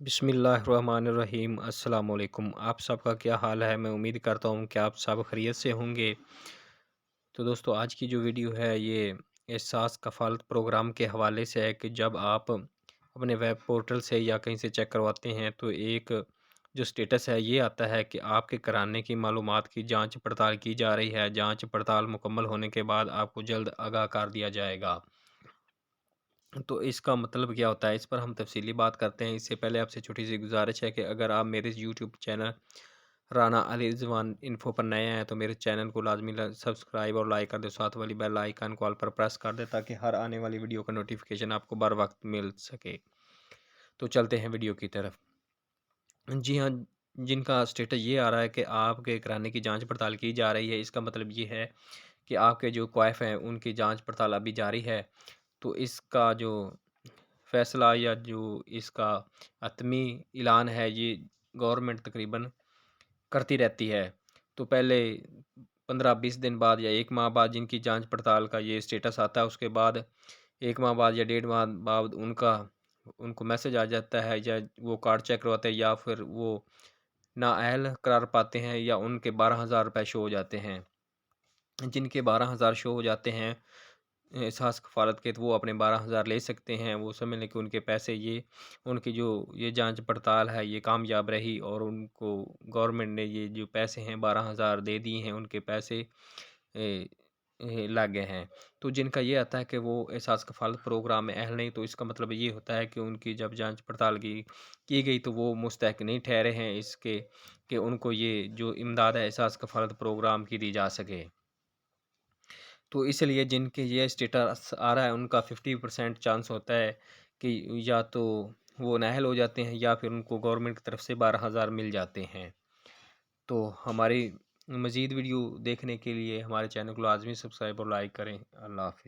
बिस्मिल्लाहिर्रहमानिर्रहीम अस्सलाम वालेकुम। आप सबका क्या हाल है? मैं उम्मीद करता हूँ कि आप सब खैरियत से होंगे। तो दोस्तों, आज की जो वीडियो है ये एहसास कफ़ालत प्रोग्राम के हवाले से है कि जब आप अपने वेब पोर्टल से या कहीं से चेक करवाते हैं तो एक जो स्टेटस है ये आता है कि आपके कराने की मालूमात की जांच पड़ताल की जा रही है। जांच पड़ताल मुकम्मल होने के बाद आपको जल्द आगाह कर दिया जाएगा। तो इसका मतलब क्या होता है, इस पर हम तफ़सीली बात करते हैं। इससे पहले आपसे छोटी-सी गुज़ारिश है कि अगर आप मेरे इस YouTube channel Rana Ali Rizwan info पर नए हैं, तो मेरे चैनल को लाज़मी सब्सक्राइब और लाइक कर दें। साथ वाली बेल आइकन को ऑल पर प्रेस कर दें ताकि हर आने वाली वीडियो का नोटिफ़िकेशन आपको बर वक़्त मिल सके। तो चलते हैं वीडियो की तरफ। जी हाँ, जिनका स्टेटस ये आ रहा है कि आपके कराने की जाँच पड़ताल की जा रही है, इसका मतलब ये है कि आपके जो क्वाइफ़ हैं, उनकी जाँच पड़ताल अभी जारी है। तो इसका जो फ़ैसला या जो इसका हतमी ऐलान है, ये गवर्नमेंट तकरीबन करती रहती है। तो पहले 15-20 दिन बाद या 1 माह बाद जिनकी जाँच पड़ताल का ये स्टेटस आता है, उसके बाद 1 माह बाद या डेढ़ माह बाद उनको मैसेज आ जाता है, या वो कार्ड चेक करवाते हैं, या फिर वो नाअहल करार पाते हैं, या उनके 12,000 रुपए शो हो जाते हैं। जिनके 12,000 शो हो जाते हैं एहसास कफ़ालत के, तो वो अपने 12,000 ले सकते हैं। वो समझ लें कि उनके पैसे ये उनकी जो ये जांच पड़ताल है ये कामयाब रही और उनको गवर्नमेंट ने ये जो पैसे हैं 12,000 दे दिए हैं, उनके पैसे लग गए हैं। तो जिनका ये आता है कि वो एहसास कफ़ालत प्रोग्राम में अहल नहीं, तो इसका मतलब ये होता है कि उनकी जब जांच पड़ताल की गई तो वो मुस्तहक़ नहीं ठहरे हैं इसके कि उनको ये जो इमदाद है एहसास कफ़ालत प्रोग्राम की दी जा सके। तो इसलिए जिनके ये स्टेटस आ रहा है उनका 50% चांस होता है कि या तो वो नाअहल हो जाते हैं या फिर उनको गवर्नमेंट की तरफ से 12,000 मिल जाते हैं। तो हमारी मज़ीद वीडियो देखने के लिए हमारे चैनल को लाज़मी सब्सक्राइब और लाइक करें। अल्लाह हाफ़िज़।